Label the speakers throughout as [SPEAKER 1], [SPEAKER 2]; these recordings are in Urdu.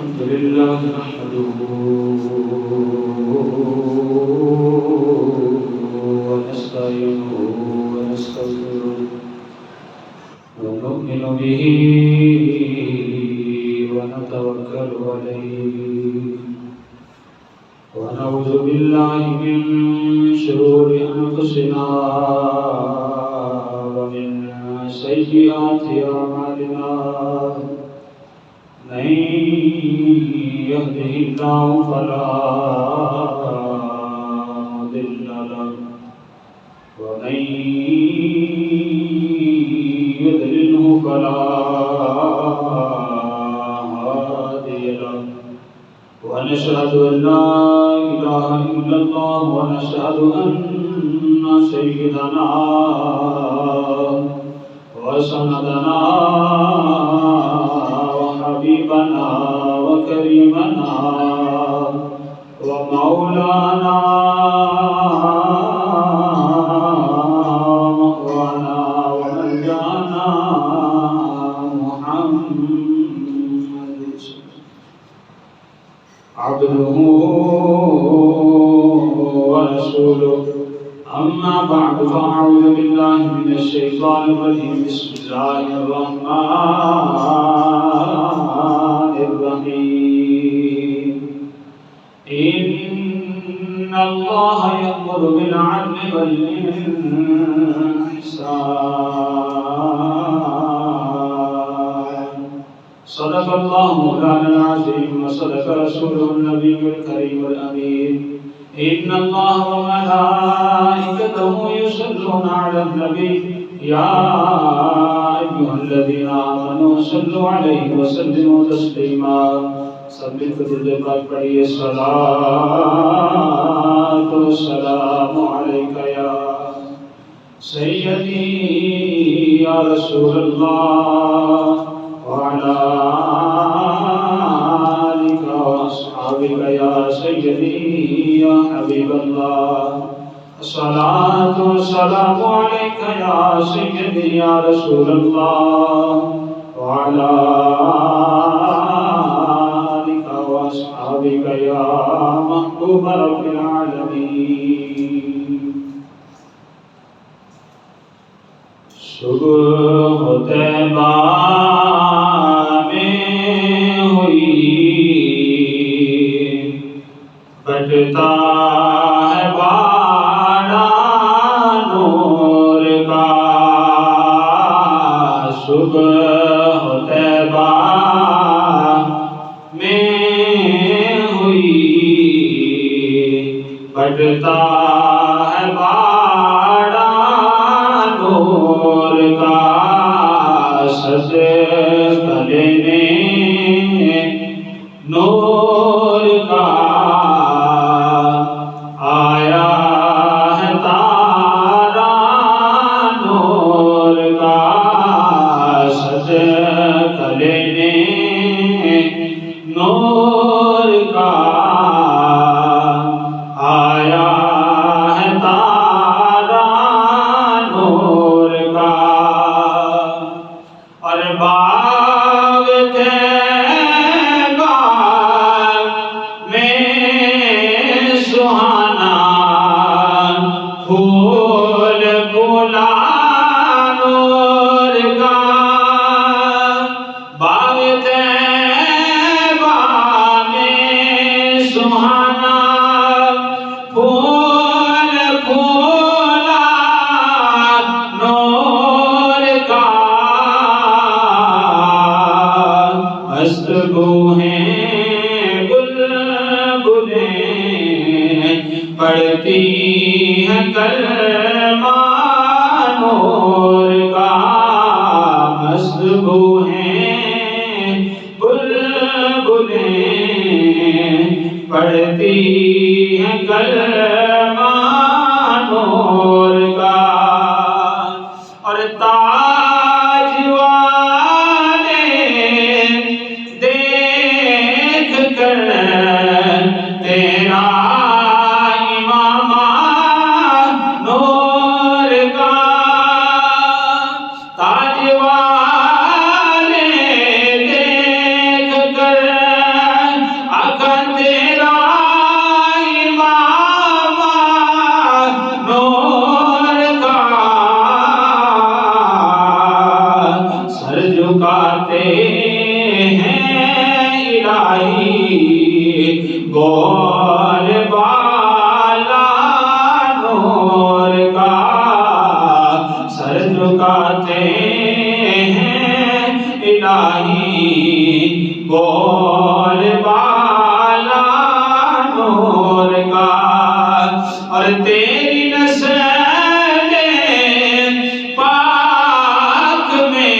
[SPEAKER 1] الحمد لله نحمده ونستعينه ونستغفره ونؤمن به ونتوكل عليه ونعوذ بالله من شرور أنفسنا ومن سيئات أعمالنا من يهده الله فلا مضل له ومن يضلله فلا هادي له ونشهد أن لا إله إلا الله ونشهد أن سيدنا وسندنا وحبيبنا وكريمنا ومولانا ومولانا وملجانا محمد عبده ورسوله أما بعد فأعوذ بالله من الشيطان الرجيم بسم الله الرحمن الرحيم إن الله يأمر بالعدل والإحسان صدق الله مولانا العظيم وصدق رسوله النبي الكريم الأمين إن الله وملائكته يصلون على النبي يا أيها الذين آمنوا صلوا عليه وسلموا تسليما سب الفضل پاک پڑھیے صلاۃ والسلام علیک یا سیدی یا رسول اللہ وعلی آلک واصحابک یا سیدی یا حبیب اللہ الصلاۃ والسلام علیک یا سیدی یا رسول اللہ وعلی أصحابك يا محبوب رب العالمين صبح طیبہ میں ہوئی بٹتا ہے باڑا نور کا صبح طیبہ بٹتا ہے باڑا نور کا سج گلے نے نور کا آیا ہے تارا نور کا سج گلے نے نور کا آیا ہے تارا نور کا اور باغ طیبہ میں سہانا پھول پھولا نور کا باغ طیبہ میں سہانا پھول پھولا نور کا مست بو ہیں بلبلیں پڑھتی ہیں کلمہ نور کا مست بو ہیں بلبلیں پڑھتی ہیں کلمہ نور کا اور تاج والے دیکھ کر تیرا امامہ نور کا تاج والے دیکھ کر بول بالا نور کا سر جھکاتے ہیں الہی بول بالا نور کا اور تیری نسل پاک میں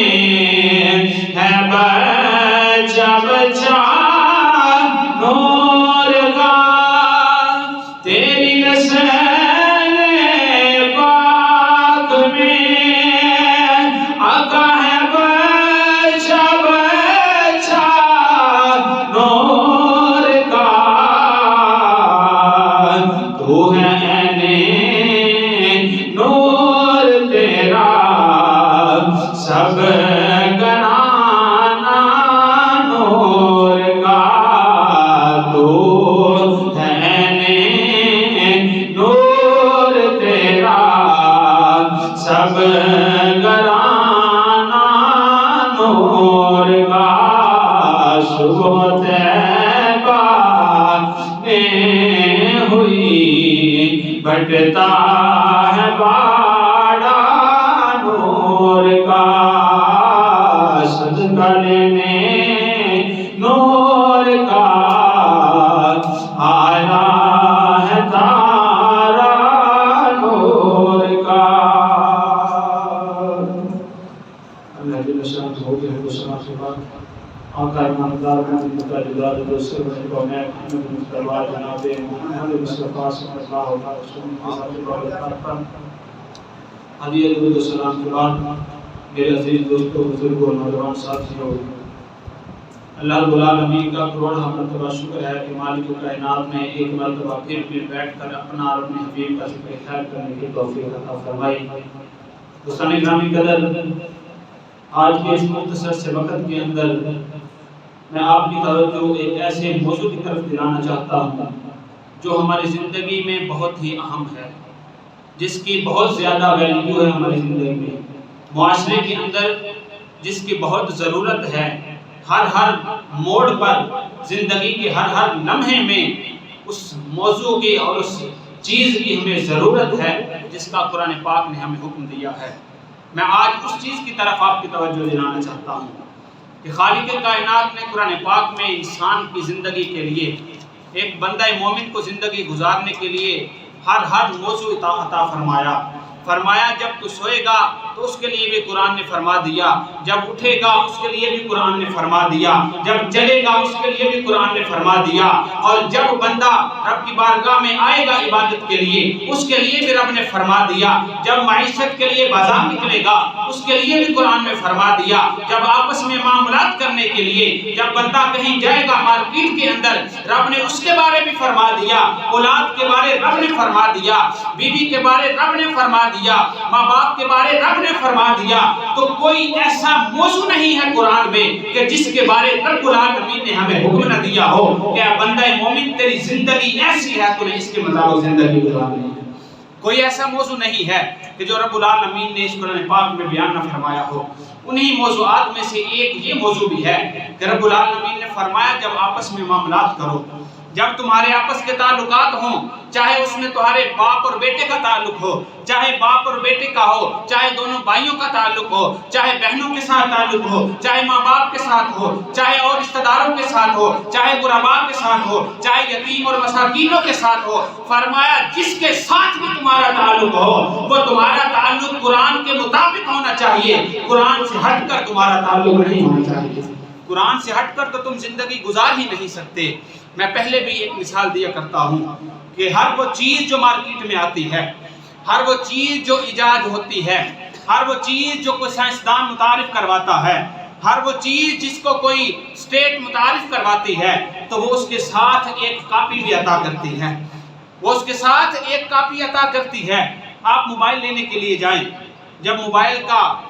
[SPEAKER 1] ہے بچہ بچہ نور کا تیری نسل پاک میں آقا ہے بچہ بچہ نور کا تو ہے نور تیرا سب گرانا نور کا تو ہے نور تیرا سب گرانا نور کا صبح طیبہ میں ہوئی بٹتا ہے باڑا نور کا صدقہ لینے نور کا آیا ہے تارا نور کا اللہ جل شانہ ہو گئے حسنہ کے بعد آقا امامدار محمد مطالعہ دوسرے بچوں میں محمد مصطفیٰ جناب محمد مصطفیٰ صلی اللہ علیہ وسلم کی ذات پر حدیعہ درود و سلام کے بعد میرے عزیز دوستوں بزرگوں نوجوان ساتھیوں اللہ رب العالمین کا کروڑ مرتبہ شکر ہے کہ مالک کائنات نے ایک مرتبہ پھر بیٹھ کر اپنا اور اپنے حبیب کا ذکر خیر کرنے کی توفیق عطا فرمائی دوستان گرامی قدر آج کے اس مختصر سے وقت کے اندر میں آپ کی توجہ ایک ایسے موضوع کی طرف دلانا چاہتا ہوں جو ہماری زندگی میں بہت ہی اہم ہے جس کی بہت زیادہ ویلیو ہے ہماری زندگی میں معاشرے کے اندر جس کی بہت ضرورت ہے ہر موڑ پر زندگی کے ہر لمحے میں اس موضوع کی اور اس چیز کی ہمیں ضرورت ہے جس کا قرآن پاک نے ہمیں حکم دیا ہے میں آج اس چیز کی طرف آپ کی توجہ دلانا چاہتا ہوں کہ خالق کائنات نے قرآن پاک میں انسان کی زندگی کے لیے ایک بندہ مومن کو زندگی گزارنے کے لیے ہر موضوع عطا فرمایا جب تو سوئے گا تو اس کے لیے بھی قرآن نے فرما دیا جب اٹھے گا اس کے لیے بھی قرآن نے فرما دیا جب چلے گا اس کے لیے بھی قرآن نے فرما دیا اور جب بندہ رب کی بارگاہ میں آئے گا عبادت کے لیے اس کے لیے بھی رب نے فرما دیا جب معیشت کے لیے بازار نکلے گا اس کے لیے بھی قرآن نے فرما دیا جب آپس میں معاملات کرنے کے لیے جب بندہ کہیں جائے گا مارکیٹ کے اندر رب نے اس کے بارے بھی فرما دیا اولاد کے بارے رب نے فرما دیا بیوی کے بارے رب نے فرما دیا ماں باپ کے بارے رب نے فرما دیا تو کوئی ایسا موضوع نہیں ہے قرآن میں کہ جس کے بارے رب العالمین نے ہمیں حکم نہ دیا ہو کہ بندہ مومن تیری زندگی ایسی ہے تو نے اس کے مطابق زندگی گزارنی ہے کوئی ایسا موضوع نہیں ہے کہ جو رب العالمین نے اس قرآن پاک میں بیان نہ فرمایا ہو انہی موضوعات میں سے ایک یہ موضوع بھی ہے کہ رب العالمین نے فرمایا جب آپس میں معاملات کرو جب تمہارے آپس کے تعلقات ہوں چاہے اس میں تمہارے باپ اور بیٹے کا تعلق ہو چاہے باپ اور بیٹے کا ہو چاہے دونوں بھائیوں کا تعلق ہو چاہے بہنوں کے ساتھ تعلق ہو چاہے ماں باپ کے ساتھ ہو چاہے اور رشتہ داروں کے ساتھ ہو چاہے غرباء کے ساتھ ہو چاہے یتیم اور مساکینوں کے ساتھ ہو فرمایا جس کے ساتھ بھی تمہارا تعلق ہو وہ تمہارا تعلق قرآن کے مطابق ہونا چاہیے قرآن سے ہٹ کر تمہارا تعلق نہیں ہونا چاہیے قرآن سے ہٹ کر تو تم زندگی گزار ہی نہیں سکتے میں پہلے بھی ایک مثال دیا کرتا ہوں کہ ہر وہ چیز جو مارکیٹ میں آتی ہے ہر وہ چیز جو ایجاد ہوتی ہے ہر وہ چیز جو کوئی سائنسدان متعارف کرواتا ہے ہر وہ چیز جس کو کوئی اسٹیٹ متعارف کرواتی ہے تو وہ اس کے ساتھ ایک کاپی بھی عطا کرتی ہے آپ موبائل لینے کے لیے جائیں جب موبائل کا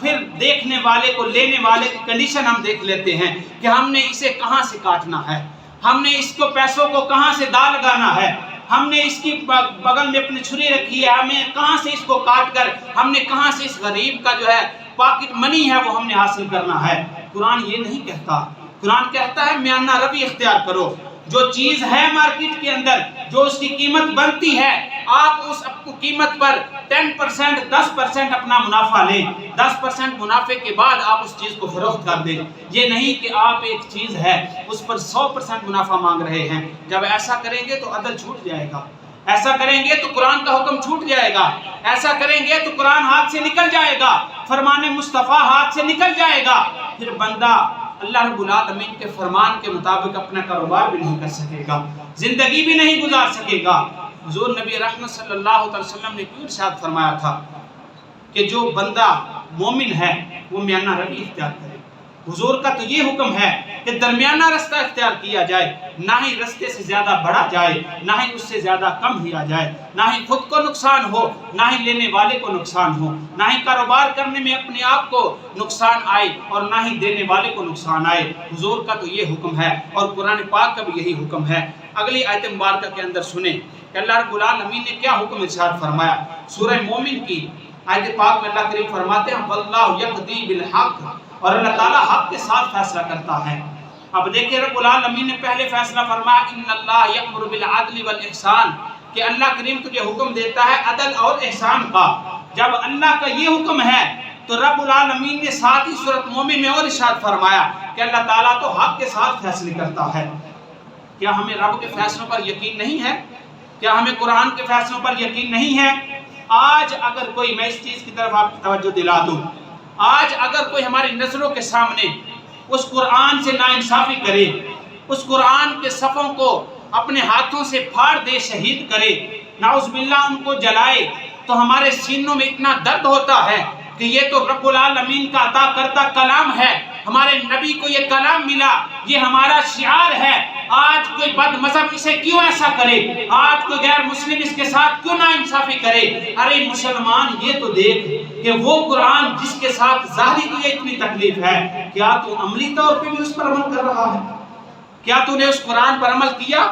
[SPEAKER 2] پھر دیکھنے والے کو لینے والے کی کنڈیشن ہم دیکھ لیتے ہیں کہ ہم نے اسے کہاں سے کاٹنا ہے، ہم نے اس کو پیسوں کو کہاں سے دا لگانا ہے، ہم نے اس کی بغل میں اپنی چھری رکھی ہے، ہمیں کہاں سے اس کو کاٹ کر ہم نے کہاں سے اس غریب کا جو ہے پاکٹ منی ہے وہ ہم نے حاصل کرنا ہے۔ قرآن یہ نہیں کہتا، قرآن کہتا ہے میانہ روی اختیار کرو، جو چیز ہے مارکیٹ کے اندر جو اس کی قیمت بنتی ہے آپ اس قیمت پر 10% 10% اپنا منافع لیں، 10% منافع کے بعد آپ اس چیز کو فروخت کر دیں۔ یہ نہیں کہ آپ ایک چیز ہے اس پر 100% منافع مانگ رہے ہیں۔ جب ایسا کریں گے تو عدل چھوٹ جائے گا، ایسا کریں گے تو قرآن کا حکم چھوٹ جائے گا، ایسا کریں گے تو قرآن ہاتھ سے نکل جائے گا، فرمان مصطفیٰ ہاتھ سے نکل جائے گا، پھر بندہ اللہ رب العالمین کے فرمان کے مطابق اپنا کاروبار بھی نہیں کر سکے گا، زندگی بھی نہیں گزار سکے گا۔ حضور نبی رحمت صلی اللہ علیہ وسلم نے کیوں ارشاد فرمایا تھا کہ جو بندہ مومن ہے وہ میانہ روی اختیار کرے۔ حضور کا تو یہ حکم ہے کہ درمیانہ رستہ اختیار کیا جائے، نہ ہی رستے سے زیادہ بڑھا جائے، نہ ہی اس سے زیادہ کم کیا جائے، نہ ہی خود کو نقصان ہو، نہ ہی لینے والے کو نقصان ہو، نہ ہی کاروبار کرنے میں اپنے آپ کو نقصان آئے اور نہ ہی دینے والے کو نقصان آئے۔ حضور کا تو یہ حکم ہے اور قرآن پاک کا بھی یہی حکم ہے۔ اگلی آیت مبارکہ کے اندر سنیں کہ اللہ رب العالمین نے کیا حکم ارشاد فرمایا۔ سورہ مومن کی آیت پاک میں اللہ کریم فرماتے ہیں واللہ یقضی بالحق، اور اللہ تعالیٰ حق کے ساتھ فیصلہ کرتا ہے۔ اب دیکھیں رب العالمین نے پہلے فیصلہ فرمایا ان اللہ یأمر بالعدل والاحسان، کہ اللہ کریم تجھے حکم دیتا ہے عدل اور احسان کا۔ جب اللہ کا یہ حکم ہے تو رب العالمین نے ساتھ ہی سورۃ مومن میں اور ارشاد فرمایا کہ اللہ تعالیٰ تو حق کے ساتھ فیصلے کرتا ہے۔ کیا ہمیں رب کے فیصلوں پر یقین نہیں ہے؟ کیا ہمیں قرآن کے فیصلوں پر یقین نہیں ہے؟ آج اگر کوئی، میں اس چیز کی طرف آپ کی توجہ دلا دوں، آج اگر کوئی ہماری نظروں کے سامنے اس قرآن سے ناانصافی کرے، اس قرآن کے صفوں کو اپنے ہاتھوں سے پھاڑ دے، شہید کرے، نعوذ باللہ ان کو جلائے، تو ہمارے سینوں میں اتنا درد ہوتا ہے کہ یہ تو رب العالمین کا عطا کردہ کلام ہے، ہمارے نبی کو یہ کلام ملا، یہ ہمارا شعار ہے۔ آج کوئی بد مذہب اسے کیوں ایسا کرے؟ آج کوئی غیر مسلم اس کے ساتھ کیوں ناانصافی کرے؟ ارے مسلمان یہ تو دیکھ کہ وہ قرآن جس کے ساتھ ظاہری تجھے اتنی تکلیف ہے، کیا تو عملی طور پہ بھی اس پر عمل کر رہا ہے؟ کیا تو نے اس قرآن پر عمل کیا؟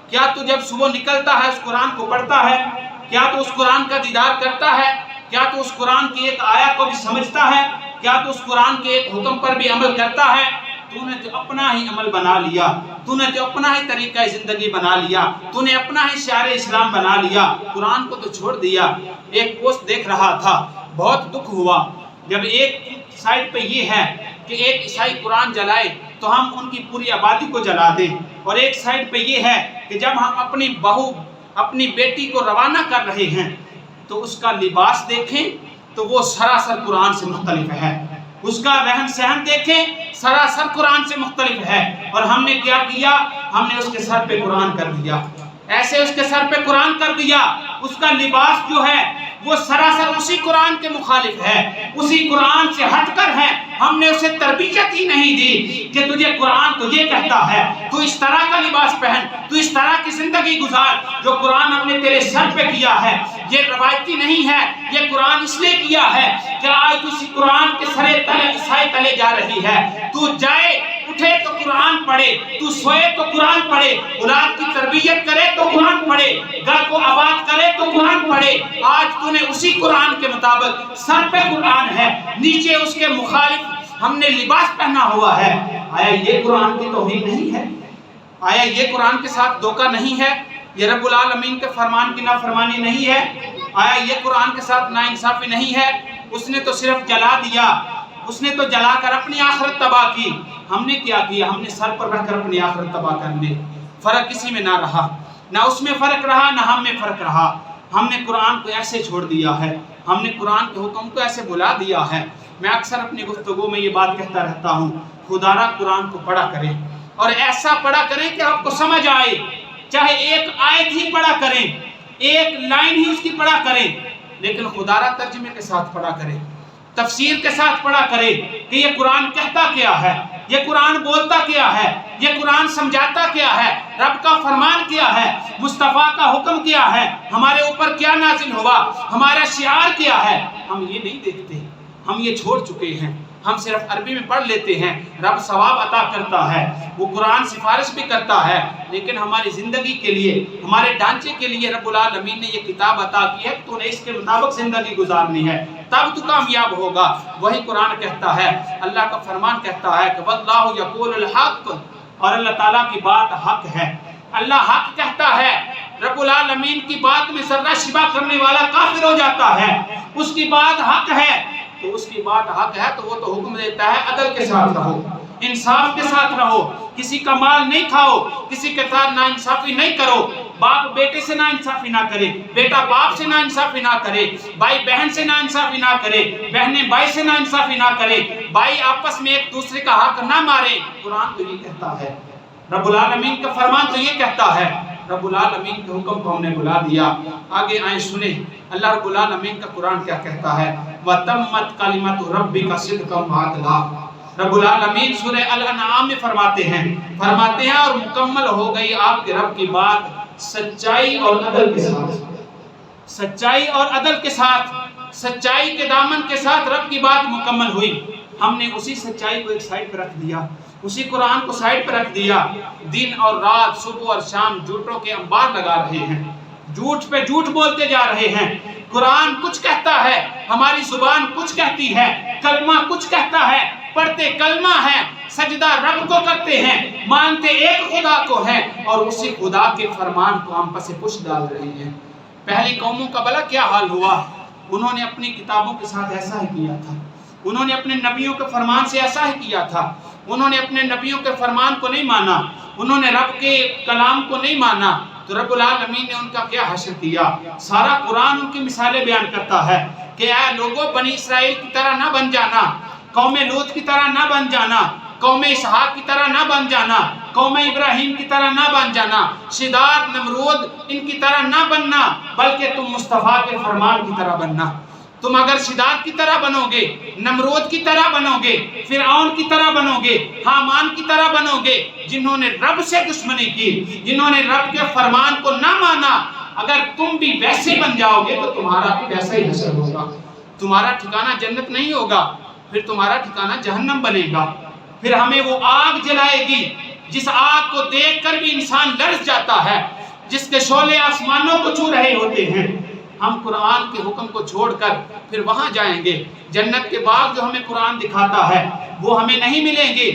[SPEAKER 2] کیا تو جب صبح نکلتا ہے اس قرآن کو پڑھتا ہے؟ کیا تو اس قرآن کا دیدار کرتا ہے؟ کیا تو اس قرآن کی ایک آیت کو بھی سمجھتا ہے؟ کیا تو اس قرآن کے ایک حکم پر بھی عمل کرتا ہے؟ تو نے جو اپنا ہی عمل بنا لیا، تو نے جو اپنا ہی طریقہ زندگی بنا لیا، تو نے اپنا ہی شعار اسلام بنا لیا، قرآن کو تو چھوڑ دیا۔ ایک پوسٹ دیکھ رہا تھا، بہت دکھ ہوا جب ایک سائٹ پہ یہ ہے کہ ایک عیسائی قرآن جلائے تو ہم ان کی پوری آبادی کو جلا دیں، اور ایک سائٹ پہ یہ ہے کہ جب ہم اپنی بہو، اپنی بیٹی کو روانہ کر رہے ہیں تو اس کا لباس دیکھیں تو وہ سراسر قرآن سے مختلف ہے، اس کا رہن سہن دیکھیں سراسر قرآن سے مختلف ہے، اور ہم نے کیا کیا؟ ہم نے اس کے سر پہ قرآن کر دیا، ایسے اس کے سر پہ قرآن کر دیا، اس کا لباس جو ہے وہ سراسر اسی قرآن کے مخالف ہے، اسی قرآن سے ہٹ کر ہے۔ ہم نے اسے تربیت ہی نہیں دی کہ تجھے قرآن تو یہ کہتا ہے تو اس طرح کا لباس پہن، تو اس طرح کی زندگی گزار جو قرآن ہم نے تیرے سر پہ کیا ہے۔ یہ روایتی نہیں ہے، یہ قرآن اس لیے کیا ہے کہ آج تو اسی قرآن کے سائے تلے جا رہی ہے۔ تو جائے اٹھے تو قرآن پڑھے، تو سوئے تو قرآن پڑھے، اولاد کی تربیت کرے تو قرآن پڑھے، گھر کو آباد کرے تو قرآن پڑھے۔ آج تو نے اسی قرآن کے مطابق سر پہ قرآن ہے، نیچے اس کے مخالف ہم نے لباس پہنا ہوا ہے۔ آیا یہ قرآن کی توہین نہیں ہے؟ آیا یہ قرآن کے ساتھ دھوکہ نہیں ہے؟ یہ رب العالمین کے فرمان کی نافرمانی نہیں ہے؟ آیا یہ قرآن کے ساتھ ناانصافی نہیں ہے؟ اس نے تو صرف جلا دیا، اس نے تو جلا کر اپنی آخرت تباہ کی۔ ہم نے کیا کیا؟ ہم نے سر پر رکھ کر اپنی آخرت تباہ کر لی۔ فرق کسی میں نہ رہا، نہ اس میں فرق رہا، نہ ہم میں فرق رہا۔ ہم نے قرآن کو ایسے چھوڑ دیا ہے، ہم نے قرآن کے حکم کو ایسے بلا دیا ہے۔ میں اکثر اپنی گفتگو میں یہ بات کہتا رہتا ہوں، خدا را قرآن کو پڑھا کریں، اور ایسا پڑھا کریں کہ آپ کو سمجھ آئے، چاہے ایک آیت ہی پڑھا کریں، ایک لائن ہی اس کی پڑھا کریں، لیکن خدا را ترجمے کے ساتھ پڑھا کریں، تفسیر کے ساتھ پڑھا کرے کہ یہ قرآن کہتا کیا ہے، یہ قرآن بولتا کیا ہے، یہ قرآن سمجھاتا کیا ہے، رب کا فرمان کیا ہے، مصطفیٰ کا حکم کیا ہے، ہمارے اوپر کیا نازل ہوا، ہمارا شعار کیا ہے۔ ہم یہ نہیں دیکھتے، ہم یہ چھوڑ چکے ہیں، ہم صرف عربی میں پڑھ لیتے ہیں، رب ثواب عطا کرتا ہے، وہ قرآن سفارش بھی کرتا ہے، لیکن ہماری زندگی کے لیے، ہمارے ڈھانچے کے لیے رب العالمین نے یہ کتاب عطا کی ہے، تو نے اس کے مطابق زندگی گزارنی ہے، تب تو کامیاب ہوگا۔ وہی قرآن کہتا ہے، اللہ کا فرمان کہتا ہے کہ واللہ یقول الحق، اور اللہ تعالیٰ کی بات حق ہے، اللہ حق کہتا ہے۔ رب العالمین کی بات میں ذرہ شبہ کرنے والا کافر ہو جاتا ہے، اس کی بات حق ہے تو اس کی بات حق ہے تو وہ تو حکم دیتا ہے عدل کے ساتھ رہو، انصاف کے ساتھ رہو، کسی کا مال نہیں کھاؤ، کسی کے ساتھ ناانصافی نہیں کرو، باپ بیٹے سے ناانصافی نہ کرے، بیٹا باپ سے ناانصافی نہ کرے، بھائی بہن سے ناانصافی نہ کرے، بہنیں بھائی سے ناانصافی نہ کرے، بھائی آپس میں ایک دوسرے کا حق نہ مارے۔ قرآن تو یہ کہتا ہے، رب العالمین کا فرمان تو یہ کہتا ہے، رب العالمین کے حکم کو ہم نے بلا دیا۔ آگے آئیں سنیں اللہ رب العالمین کا قرآن کیا کہتا ہے، وَتَمَّتْ كَلِمَةُ رَبِّكَ صِدْقًا وَعَدْلًا۔ رب العالمین سورہ الانعام میں فرماتے ہیں اور مکمل ہو گئی آپ کے رب کی بات سچائی اور عدل کے ساتھ، سچائی اور عدل کے ساتھ، سچائی کے دامن کے ساتھ رب کی بات مکمل ہوئی۔ ہم نے اسی سچائی کو ایک سائڈ پہ رکھ دیا، اسی قرآن کو سائڈ پہ رکھ دیا، دن اور رات صبح اور شام جھوٹوں کے انبار لگا رہے ہیں، جھوٹ پہ جھوٹ بولتے جا رہے ہیں۔ قرآن کچھ کہتا ہے، ہماری زبان کچھ کہتی ہے، کلمہ کچھ کہتا ہے، پڑھتے کلمہ ہے، سجدہ رب کو کرتے ہیں، مانتے ایک خدا کو ہیں، اور اسی خدا کے فرمان کو ہم پس پش ڈال رہے ہیں۔ پہلی قوموں کا بھلا کیا حال ہوا؟ انہوں نے اپنی کتابوں کے ساتھ ایسا ہی کیا تھا، انہوں نے اپنے نبیوں کے فرمان سے ایسا ہی کیا تھا، انہوں نے اپنے نبیوں کے فرمان کو نہیں مانا، انہوں نے رب کے کلام کو نہیں مانا، تو رب العالمین نے ان کا کیا حشر کیا۔ سارا قرآن ان کی مثالیں بیان کرتا ہے کہ اے لوگوں، بنی اسرائیل کی طرح نہ بن جانا، قوم لوط کی طرح نہ بن جانا، قوم اسحاق کی طرح نہ بن جانا، قوم ابراہیم کی طرح نہ بن جانا، شداد نمرود ان کی طرح نہ بننا، بلکہ تم مصطفیٰ کے فرمان کی طرح بننا۔ تم اگر شداد کی طرح بنو گے، نمرود کی طرح بنو گے، فرعون کی طرح بنو گے، حامان کی طرح بنو گے، جنہوں نے رب سے دشمنی کی، جنہوں نے رب کے فرمان کو نہ مانا، اگر تم بھی ویسے بن جاؤ گے تو تمہارا بھی ویسا ہی حشر ہوگا، تمہارا ٹھکانہ جنت نہیں ہوگا، پھر تمہارا ٹھکانہ جہنم بنے گا۔ پھر ہمیں وہ آگ جلائے گی جس آگ کو دیکھ کر بھی انسان لرز جاتا ہے، جس کے شعلے آسمانوں کو چھو رہے ہوتے ہیں۔ ہم قرآن کے حکم کو چھوڑ کر پھر وہاں جائیں گے، جنت کے باغ جو ہمیں قرآن دکھاتا ہے وہ ہمیں نہیں ملیں گے۔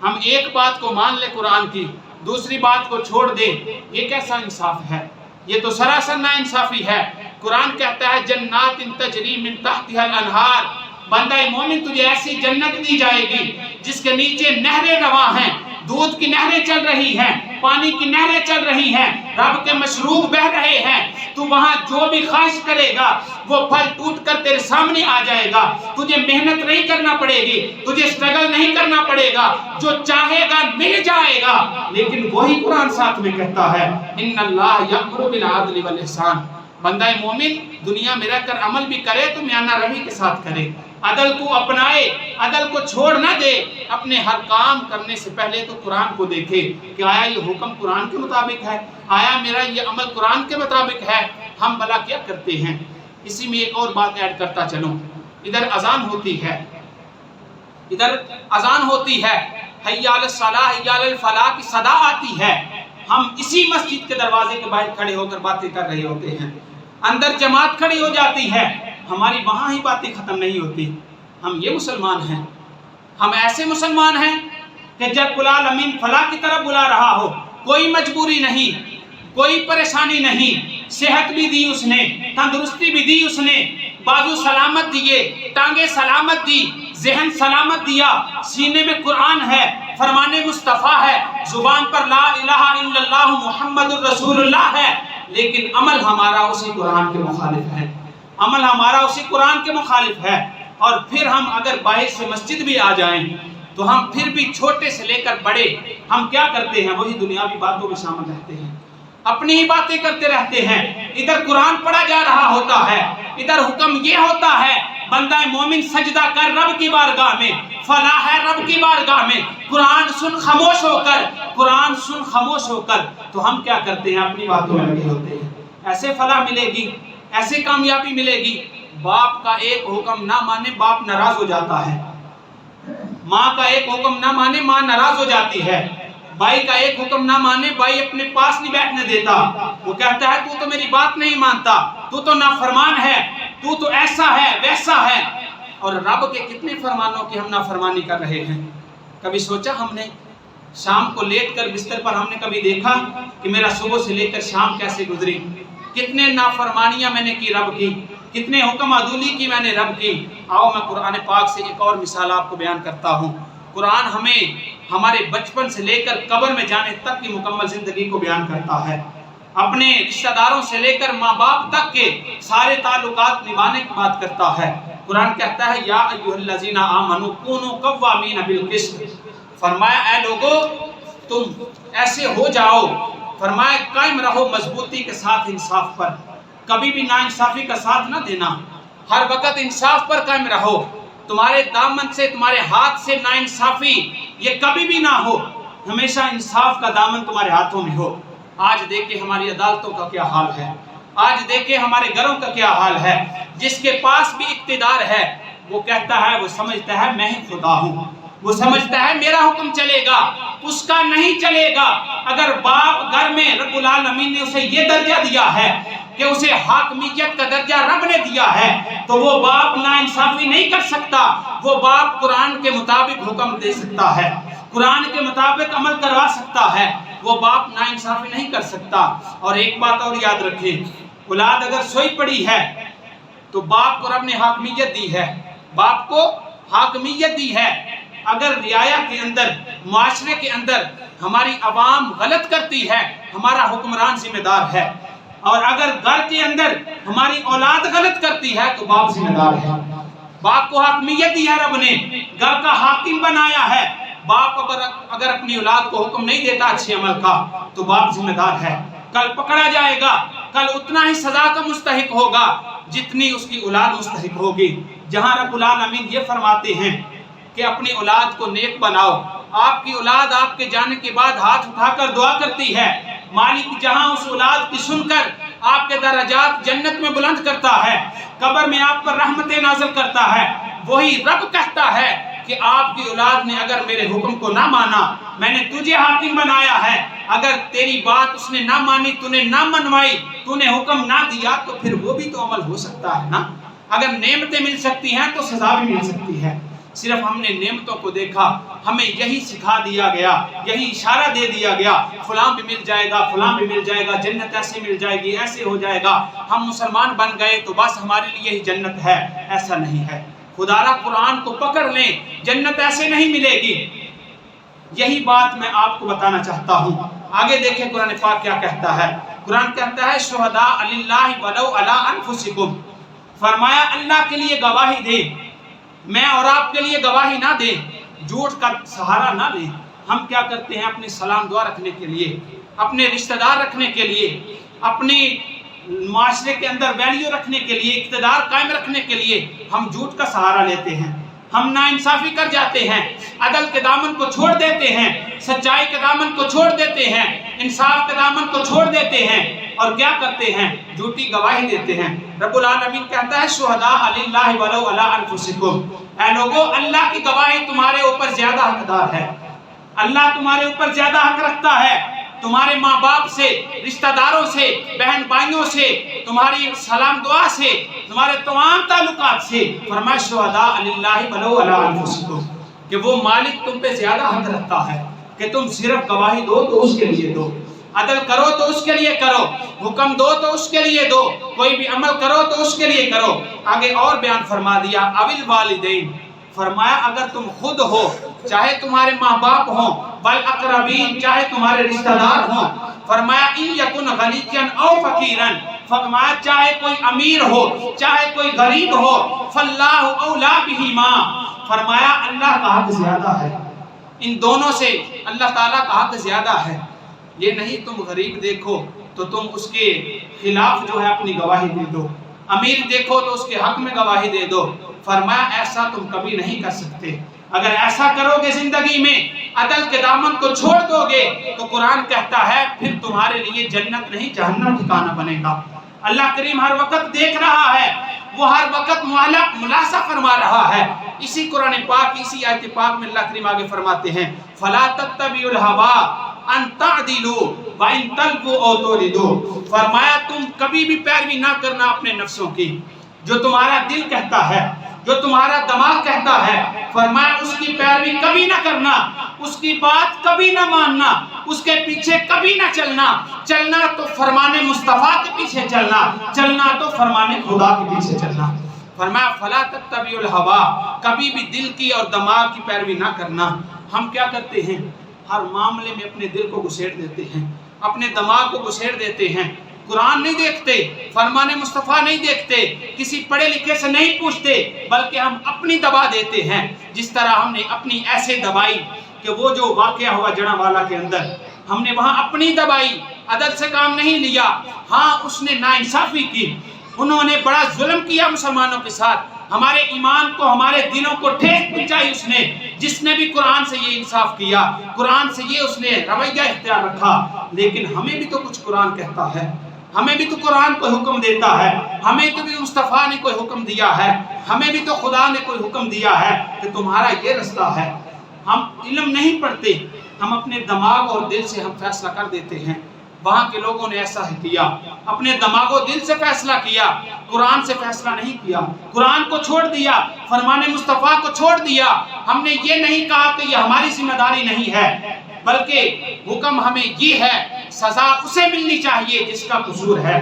[SPEAKER 2] ہم ایک بات کو مان لیں قرآن کی، دوسری بات کو چھوڑ دیں، یہ کیسا انصاف ہے؟ یہ تو سراسر ناانصافی ہے۔ قرآن کہتا ہے جنات تجری من تحتها الانہار، بندہ مومن تجھے ایسی جنت دی جائے گی جس کے نیچے نہریں رواں ہیں، دودھ کی نہریں چل رہی ہیں، پانی کی نہریں چل رہی ہیں، رب کے مشروب بہ رہے ہیں، تو وہاں جو بھی خواہش کرے گا وہ پھل ٹوٹ کر تیرے سامنے آ جائے گا، تجھے محنت نہیں کرنا پڑے گی، تجھے اسٹرگل نہیں کرنا پڑے گا، جو چاہے گا مل جائے گا۔ لیکن وہی قرآن ساتھ میں کہتا ہے ان اللہ یأمر بالعدل والاحسان، بندہ مومن دنیا میں رہ کر عمل بھی کرے تو میانہ روی کے ساتھ کرے، عدل کو اپنائے، عدل کو چھوڑ نہ دے، اپنے ہر کام کرنے سے پہلے تو قرآن کو دیکھے کہ آیا یہ حکم قرآن کے مطابق ہے، آیا میرا یہ عمل قرآن کے مطابق ہے، ہم بھلا کیا کرتے ہیں۔ اسی میں ایک اور بات ایڈ کرتا چلوں، ادھر اذان ہوتی ہے، ادھر اذان ہوتی ہے، حی علی الصلاۃ حی علی الفلاح کی صدا آتی ہے، ہم اسی مسجد کے دروازے کے باہر کھڑے ہو کر باتیں کر رہے ہوتے ہیں، اندر جماعت کھڑی ہو جاتی ہے، ہماری وہاں ہی باتیں ختم نہیں ہوتی۔ ہم یہ مسلمان ہیں، ہم ایسے مسلمان ہیں کہ جب العالمین فلاح کی طرف بلا رہا ہو، کوئی مجبوری نہیں، کوئی پریشانی نہیں، صحت بھی دی اس نے، تندرستی بھی دی اس نے، بازو سلامت دیے، ٹانگیں سلامت دی، ذہن سلامت دیا، سینے میں قرآن ہے، فرمان مصطفیٰ ہے، زبان پر لا الہ الا اللہ محمد الرسول اللہ ہے، لیکن عمل ہمارا اسی قرآن کے مخالف ہے، عمل ہمارا اسی قرآن کے مخالف ہے۔ اور پھر ہم اگر باہر سے مسجد بھی آ جائیں تو ہم پھر بھی چھوٹے سے لے کر بڑے ہم کیا کرتے ہیں، وہی دنیاوی باتوں میں شامل رہتے ہیں، اپنی ہی باتیں کرتے رہتے ہیں۔ ادھر قرآن پڑھا جا رہا ہوتا ہے، ادھر حکم یہ ہوتا ہے بندہ مومن سجدہ کر رب کی بارگاہ میں، فلاح ہے رب کی بارگاہ میں، قرآن سن خاموش ہو کر، قرآن سن خاموش ہو کر، تو ہم کیا کرتے ہیں، اپنی باتوں میں لگے ہوتے ہیں۔ ایسے فلاح ملے گی، ایسے کامیابی ملے گی، باپ کا ایک حکم نہ مانے باپ ناراض ہو جاتا ہے، ماں کا ایک حکم نہ مانے ماں ناراض ہو جاتی ہے، بھائی کا ایک حکم نہ مانے بھائی اپنے پاس نہیں بیٹھنے دیتا، وہ کہتا ہے تو تو میری بات نہیں مانتا، تو تو نافرمان ہے، تو تو ایسا ہے ویسا ہے۔ اور رب کے کتنے فرمانوں کی ہم نافرمانی کر رہے ہیں؟ کبھی سوچا ہم نے؟ شام کو لیٹ کر بستر پر ہم نے کبھی دیکھا کہ میرا صبح سے لے کر شام کیسے گزری؟ کتنے نافرمانیاں میں نے کی رب کی، کتنے حکم عدولی کی میں نے رب کی۔ آؤ میں قرآن پاک سے ایک اور مثال آپ کو بیان کرتا ہوں۔ قرآن ہمیں ہمارے بچپن سے لے کر قبر میں جانے تک کی مکمل زندگی کو بیان کرتا ہے، اپنے رشتہ داروں سے لے کر ماں باپ تک کے سارے تعلقات نبھانے کی بات کرتا ہے۔ قرآن کہتا ہے یا ایھا الذین آمنوا کونوا قوامین بالقسط، فرمایا اے لوگو تم ایسے ہو جاؤ، فرمایا قائم رہو مضبوطی کے ساتھ انصاف پر، کبھی بھی ناانصافی کا ساتھ نہ دینا، ہر وقت انصاف پر قائم رہو، تمہارے دامن سے تمہارے ہاتھ سے ناانصافی یہ کبھی بھی نہ ہو، ہمیشہ انصاف کا دامن تمہارے ہاتھوں میں ہو۔ آج دیکھیں ہماری عدالتوں کا کیا حال ہے، آج دیکھیں ہمارے گھروں کا کیا حال ہے۔ جس کے پاس بھی اقتدار ہے وہ کہتا ہے، وہ سمجھتا ہے میں ہی خدا ہوں، وہ سمجھتا ہے میرا حکم چلے گا، اس کا نہیں چلے گا۔ اگر باپ گھر میں رب العالمین نے اسے یہ درجہ دیا ہے کہ اسے حاکمیت کا درجہ رب نے دیا ہے تو وہ باپ ناانصافی نہیں کر سکتا، وہ باپ قرآن کے مطابق حکم دے سکتا ہے، قرآن کے مطابق عمل کروا سکتا ہے، وہ باپ ناانصافی نہیں کر سکتا۔ اور ایک بات اور یاد رکھیں، اولاد اگر سوئی پڑی ہے تو باپ کو رب نے حاکمیت دی ہے، باپ کو حاکمیت دی ہے۔ اگر رعایا کے اندر، معاشرے کے اندر ہماری عوام غلط کرتی ہے ہمارا حکمران ذمہ دار ہے، اور اگر گھر کے اندر ہماری اولاد غلط کرتی ہے تو باپ ذمہ دار ہے۔ باپ کو حاکمیت دی ہے رب نے، گھر کا حاکم بنایا ہے۔ باپ اگر اپنی اولاد کو حکم نہیں دیتا اچھے عمل کا تو باپ ذمہ دار ہے، کل پکڑا جائے گا، کل اتنا ہی سزا کا مستحق ہوگا جتنی اس کی اولاد مستحق ہوگی۔ جہاں رب العالمین یہ فرماتے ہیں کہ اپنی اولاد کو نیک بناؤ، آپ کی اولاد آپ کے جانے کے بعد ہاتھ اٹھا کر دعا کرتی ہے، مالک جہاں اس اولاد کی سن کر آپ کے درجات جنت میں بلند کرتا ہے، قبر میں آپ پر رحمتیں نازل کرتا ہے، وہی رب کہتا ہے کہ آپ کی اولاد نے اگر میرے حکم کو نہ مانا، میں نے تجھے حاکم بنایا ہے، اگر تیری بات اس نے نہ مانی، تو نے نہ منوائی، تو نے حکم نہ دیا، تو پھر وہ بھی تو عمل ہو سکتا ہے نا۔ اگر نعمتیں مل سکتی ہیں تو سزا بھی مل سکتی ہے۔ صرف ہم نے نعمتوں کو دیکھا، ہمیں یہی سکھا دیا گیا، یہی اشارہ دے دیا گیا، فلاں بھی مل جائے گا، فلاں بھی مل جائے گا، جنت ایسے مل جائے گی، ایسے ہو جائے گا، ہم مسلمان بن گئے تو بس ہمارے لیے ہی جنت ہے۔ ایسا نہیں ہے، خدا را قرآن کو پکڑ لیں، جنت ایسے نہیں ملے گی۔ یہی بات میں آپ کو بتانا چاہتا ہوں۔ آگے دیکھیں قرآن پاک کیا کہتا ہے۔ قرآن کہتا ہے شہداء للہ ولو علی انفسکم، فرمایا اللہ کے لیے گواہی دے، میں اور آپ کے لیے گواہی نہ دیں، جھوٹ کا سہارا نہ لیں۔ ہم کیا کرتے ہیں اپنی سلام دعا رکھنے کے لیے، اپنے رشتہ دار رکھنے کے لیے، اپنی معاشرے کے اندر ویلیو رکھنے کے لیے، اقتدار قائم رکھنے کے لیے ہم جھوٹ کا سہارا لیتے ہیں، ہم ناانصافی کر جاتے ہیں، عدل کے دامن کو چھوڑ دیتے ہیں، سچائی کے دامن کو چھوڑ دیتے ہیں، انصاف کے دامن کو چھوڑ دیتے ہیں، اور کیا کرتے ہیں؟ جھوٹی گواہی دیتے ہیں۔ رب العالمین کہتا ہے شہداء للہ ولو علی انفسکم، اے لوگو اللہ کی گواہی تمہارے اوپر زیادہ حقدار ہے، اللہ تمہارے اوپر زیادہ حق رکھتا ہے، تمہارے ماں باپ سے، رشتہ داروں سے، بہن بھائیوں سے، تمہاری سلام دعا سے، تمہارے تمام تعلقات سے۔ فرمایا شہداء للہ ولو علی انفسکم، کہ وہ مالک تم پہ زیادہ حق رکھتا ہے کہ تم صرف گواہی دو تو اس کے لیے دو، عدل کرو تو اس کے لیے کرو، حکم دو تو اس کے لیے دو، کوئی بھی عمل کرو تو اس کے لیے کرو۔ آگے اور بیان فرما دیا اوil والدین، فرمایا اگر تم خود ہو، چاہے تمہارے ماں باپ ہوں، والاقربین، چاہے تمہارے رشتہ دار ہوں، فرمایا ان یکن غنیا او فقیرا، فرمایا چاہے کوئی امیر ہو چاہے کوئی غریب ہو، فاللہ اولا بہما، فرمایا اللہ کا حق زیادہ ہے، ان دونوں سے اللہ تعالیٰ کا حق زیادہ ہے۔ یہ نہیں تم غریب دیکھو تو تم اس کے خلاف جو ہے اپنی گواہی دے دو، امیر دیکھو تو اس کے حق میں گواہی دے دو، فرمایا ایسا تم کبھی نہیں کر سکتے۔ اگر ایسا کرو گے زندگی میں، عدل کے دامن کو چھوڑ دو گے، تو قرآن کہتا ہے پھر تمہارے لیے جنت نہیں جہنم ٹھکانہ بنے گا۔ اللہ کریم ہر وقت دیکھ رہا ہے وہ ہر وقت ملاحظہ فرما رہا ہے. اسی قرآن پاک اسی آیت پاک میں اللہ کریم آگے فرماتے ہیں فَلَا تَتَّبِعُوا الْهَوَىٰ أَن تَعْدِلُوا وَإِن تَلْوُوا أَوْ تُعْرِضُوا. فرمایا تم کبھی بھی پیروی نہ کرنا اپنے نفسوں کی. جو تمہارا دل کہتا ہے، جو تمہارا دماغ کہتا ہے، فرمایا اس کی پیروی کبھی نہ کرنا، اس کی بات کبھی نہ ماننا، اس کے پیچھے کبھی نہ چلنا. چلنا تو فرمان مصطفیٰ کے پیچھے چلنا، چلنا تو فرمان خدا کے پیچھے چلنا. فرمایا فَلَا تَتَّبِعُوا الْهَوَىٰ، کبھی بھی دل کی اور دماغ کی پیروی نہ کرنا. ہم کیا کرتے ہیں؟ ہر معاملے میں اپنے دل کو گھسیٹ دیتے ہیں، اپنے دماغ کو گھسیٹ دیتے ہیں. قرآن نہیں دیکھتے، فرمان مصطفیٰ نہیں دیکھتے، کسی پڑھے لکھے سے نہیں پوچھتے، بلکہ ہم اپنی دبا دیتے ہیں. جس طرح ہم نے اپنی ایسے دبائی کہ وہ جو واقعہ ہوا جڑا والا کے اندر، ہم نے وہاں اپنی دبائی، عدل سے کام نہیں لیا. ہاں اس نے ناانصافی کی، انہوں نے بڑا ظلم کیا مسلمانوں کے ساتھ، ہمارے ایمان کو، ہمارے دلوں کو ٹھیس پہنچائی اس نے. جس نے بھی قرآن سے یہ انصاف کیا، قرآن سے یہ اس نے رویہ اختیار رکھا. لیکن ہمیں بھی تو کچھ قرآن کہتا ہے، ہمیں بھی تو قرآن کوئی حکم دیتا ہے، ہمیں تو بھی مصطفیٰ نے کوئی حکم دیا ہے، ہمیں بھی تو خدا نے کوئی حکم دیا ہے کہ تمہارا یہ رستہ ہے. ہم علم نہیں پڑھتے، ہم اپنے دماغ اور دل سے ہم فیصلہ کر دیتے ہیں. وہاں کے لوگوں نے ایسا ہی کیا، اپنے دماغ و دل سے فیصلہ کیا، قرآن سے فیصلہ نہیں کیا. قرآن کو چھوڑ دیا، فرمان مصطفیٰ کو چھوڑ دیا. ہم نے یہ نہیں کہا کہ یہ ہماری ذمہ داری نہیں ہے، بلکہ حکم ہمیں یہ ہے، سزا اسے ملنی چاہیے جس کا قصور ہے،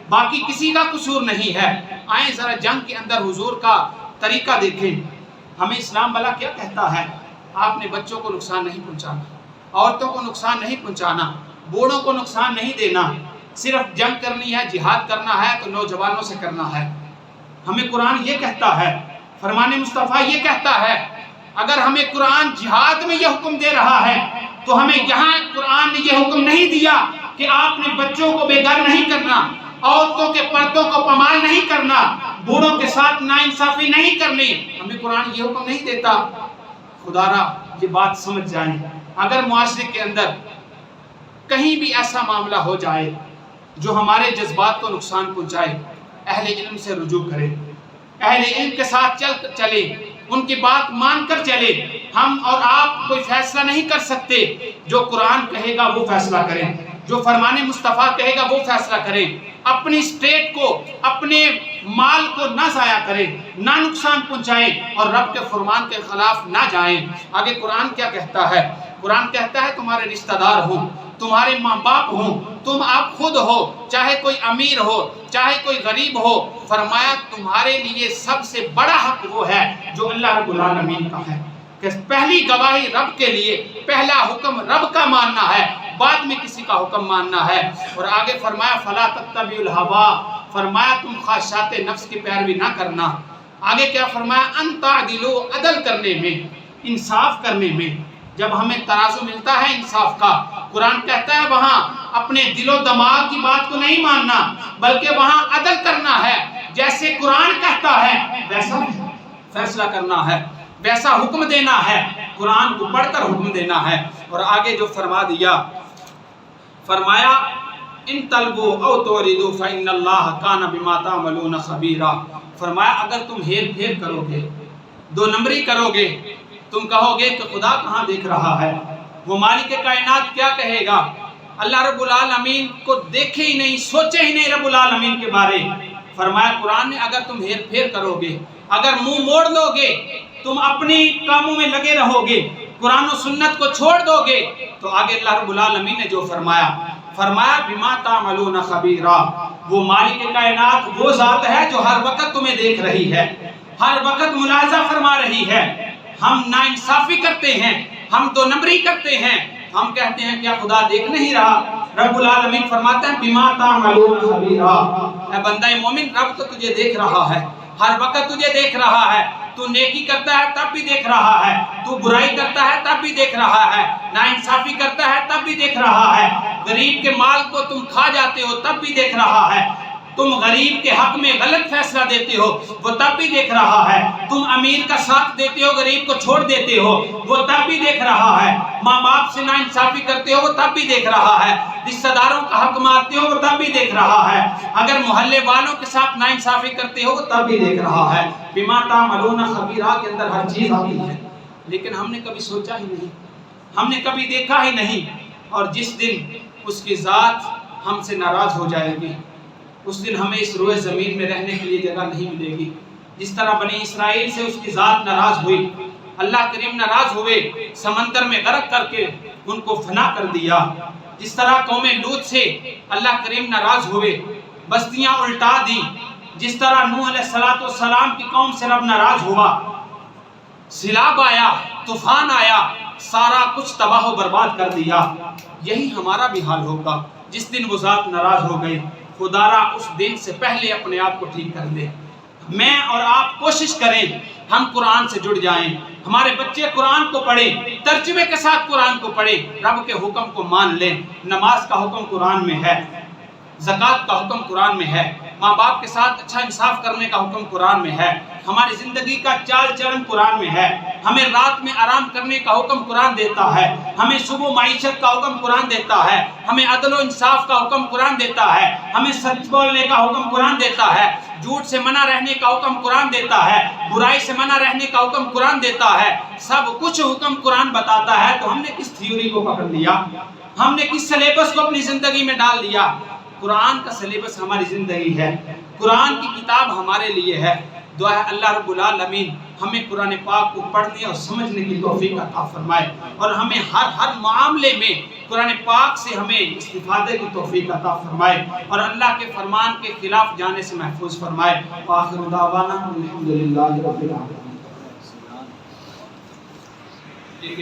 [SPEAKER 2] باقی کسی کا قصور نہیں ہے. آئیں ذرا جنگ کے اندر حضور کا طریقہ دیکھیں. ہمیں اسلام بھلا کیا کہتا ہے؟ آپ نے بچوں کو نقصان نہیں پہنچانا، عورتوں کو نقصان نہیں پہنچانا، بوڑھوں کو نقصان نہیں دینا. صرف جنگ کرنی ہے، جہاد کرنا ہے تو نوجوانوں سے کرنا ہے. ہمیں قرآن یہ کہتا ہے، فرمان مصطفیٰ یہ کہتا ہے. اگر ہمیں قرآن جہاد میں یہ حکم دے رہا ہے تو ہمیں یہاں قرآن نے یہ حکم نہیں دیا کہ آپ نے بچوں کو بے گھر نہیں کرنا، عورتوں کے پردوں کو پامال نہیں کرنا، بوڑھوں کے ساتھ ناانصافی نہیں کرنی. ہمیں قرآن یہ حکم نہیں دیتا. خدا را یہ بات سمجھ جائیں. اگر معاشرے کے اندر کہیں بھی ایسا معاملہ ہو جائے جو ہمارے جذبات کو نقصان پہنچائے، اہل علم سے رجوع کریں، اہل علم کے ساتھ چلے، ان کی بات مان کر چلے. ہم اور آپ کوئی فیصلہ نہیں کر سکتے. جو قرآن کہے گا وہ فیصلہ کریں، جو فرمان مصطفیٰ کہے گا وہ فیصلہ کریں. اپنی اسٹیٹ کو، اپنے مال کو نہ ضائع کریں، نہ نقصان پہنچائیں اور رب کے فرمان کے خلاف نہ جائیں. آگے قرآن کیا کہتا ہے؟ قرآن کہتا ہے تمہارے رشتہ دار ہوں، تمہارے ماں باپ ہوں، تم آپ خود ہو، چاہے کوئی امیر ہو، چاہے کوئی غریب ہو، فرمایا تمہارے لیے سب سے بڑا حق وہ ہے جو اللہ رب العالمین کا ہے. کہ پہلی گواہی رب کے لیے، پہلا حکم رب کا ماننا ہے، بعد میں کسی کا حکم ماننا ہے. اور آگے فرمایا فَلَا تَتَّبِعُوا الْهَوَىٰ، فرمایا تم خواہشات نفس کی پیروی نہ کرنا. آگے کیا فرمایا؟ أَن تَعْدِلُوا، عدل کرنے میں، انصاف کرنے میں. جب ہمیں ترازو ملتا ہے انصاف کا، قرآن کہتا ہے وہاں اپنے دل و دماغ کی بات کو نہیں ماننا، بلکہ وہاں عدل کرنا ہے. جیسے قرآن کہتا ہے ویسا فیصلہ کرنا ہے، ویسا حکم دینا ہے، قرآن کو پڑھ کر حکم دینا ہے. اور آگے جو فرما دیا، فرمایا ان تلبو او توردو فإن اللہ کان بما تعملون خبیرا. فرمایا اگر تم ہیر پھیر کرو گے، دو نمبری کرو گے، تم کہو گے کہ خدا کہاں دیکھ رہا ہے، وہ مالک کائنات کیا کہے گا، اللہ رب العالمین کو دیکھے ہی نہیں، سوچے ہی نہیں رب العالمین کے بارے. فرمایا قرآن نے اگر تم ہیر پھیر کرو گے، اگر منہ موڑ لو گے، تم اپنی کاموں میں لگے رہو گے، قرآن و سنت کو چھوڑ دو گے، تو آگے اللہ رب العالمین نے جو فرمایا بما تعملون خبیرا، وہ مالک کائنات وہ ذات ہے جو ہر وقت تمہیں دیکھ رہی ہے، ہر وقت ملاحظہ فرما رہی ہے. ہم ناانصافی کرتے ہیں، ہم دو نمبری کرتے ہیں، ہم کہتے ہیں کیا خدا دیکھ نہیں رہا؟ رب العالمین فرماتا ہے بما تعملون خبیرا. اے بندہ مومن، رب تو تجھے دیکھ رہا ہے، ہر وقت تجھے دیکھ رہا ہے. تو نیکی کرتا ہے تب بھی دیکھ رہا ہے، تو برائی کرتا ہے تب بھی دیکھ رہا ہے، ناانصافی کرتا ہے تب بھی دیکھ رہا ہے، غریب کے مال کو تم کھا جاتے ہو تب بھی دیکھ رہا ہے. تم غریب کے حق میں غلط فیصلہ دیتے ہو وہ تب بھی دیکھ رہا ہے، تم امیر کا ساتھ دیتے ہو غریب کو چھوڑ دیتے ہو وہ تب بھی دیکھ رہا ہے، ماں باپ سے ناانصافی کرتے ہو وہ تب بھی دیکھ رہا ہے، رشتہ داروں کا حق مارتے ہو وہ تب بھی دیکھ رہا ہے، اگر محلے والوں کے ساتھ ناانصافی کرتے ہو وہ تب بھی دیکھ رہا ہے۔ بما تعملون خبیرہ کے اندر ہر چیز آتی ہے، لیکن ہم نے کبھی سوچا ہی نہیں، ہم نے کبھی دیکھا ہی نہیں، اور جس دن اس کی ذات ہم سے ناراض ہو جائے گی اس دن ہمیں اس روئے زمین میں رہنے کے لیے جگہ نہیں ملے گی۔ جس طرح بنی اسرائیل سے اس کی ذات ناراض ہوئی، اللہ کریم ناراض ہوئے، سمندر میں غرق کر کے ان کو فنا کر دیا، جس طرح قوم لوط سے اللہ کریم ناراض ہوئے، بستیاں الٹا دی، جس طرح نوح علیہ السلام کی قوم سے رب ناراض ہوا، سیلاب آیا، طوفان آیا، سارا کچھ تباہ و برباد کر دیا، یہی ہمارا بھی حال ہوگا جس دن وہ ذات ناراض ہو گئی۔ خدارا اس دن سے پہلے اپنے آپ کو ٹھیک کر لے۔ میں اور آپ کوشش کریں ہم قرآن سے جڑ جائیں، ہمارے بچے قرآن کو پڑھیں، ترجمے کے ساتھ قرآن کو پڑھیں، رب کے حکم کو مان لیں۔ نماز کا حکم قرآن میں ہے، زکوٰۃ کا حکم قرآن میں ہے، ماں باپ کے ساتھ اچھا انصاف کرنے کا حکم قرآن میں ہے، ہماری زندگی کا چال چلن قرآن میں ہے، ہمیں رات میں آرام کرنے کا حکم قرآن دیتا ہے، ہمیں صبح معیشت کا حکم قرآن دیتا ہے، ہمیں عدل و انصاف کا حکم قرآن دیتا ہے، ہمیں سچ بولنے کا حکم قرآن دیتا ہے، جھوٹ سے منع رہنے کا حکم قرآن دیتا ہے، برائی سے منع رہنے کا حکم قرآن دیتا ہے، سب کچھ حکم قرآن بتاتا ہے۔ تو ہم نے کس تھیوری کو پکڑ لیا، ہم نے کس سلیبس کو اپنی زندگی میں ڈال دیا؟ قرآن کا سلیبس ہماری زندگی ہے، قرآن کی کتاب ہمارے لیے ہے۔ دعا ہے اللہ رب العالمین ہمیں قرآن پاک کو پڑھنے اور سمجھنے کی توفیق عطا فرمائے، اور ہمیں ہر معاملے میں قرآن پاک سے ہمیں استفادے کی توفیق عطا فرمائے، اور اللہ کے فرمان کے خلاف جانے سے محفوظ فرمائے۔ وآخر دعوانا الحمدللہ رب العالمین۔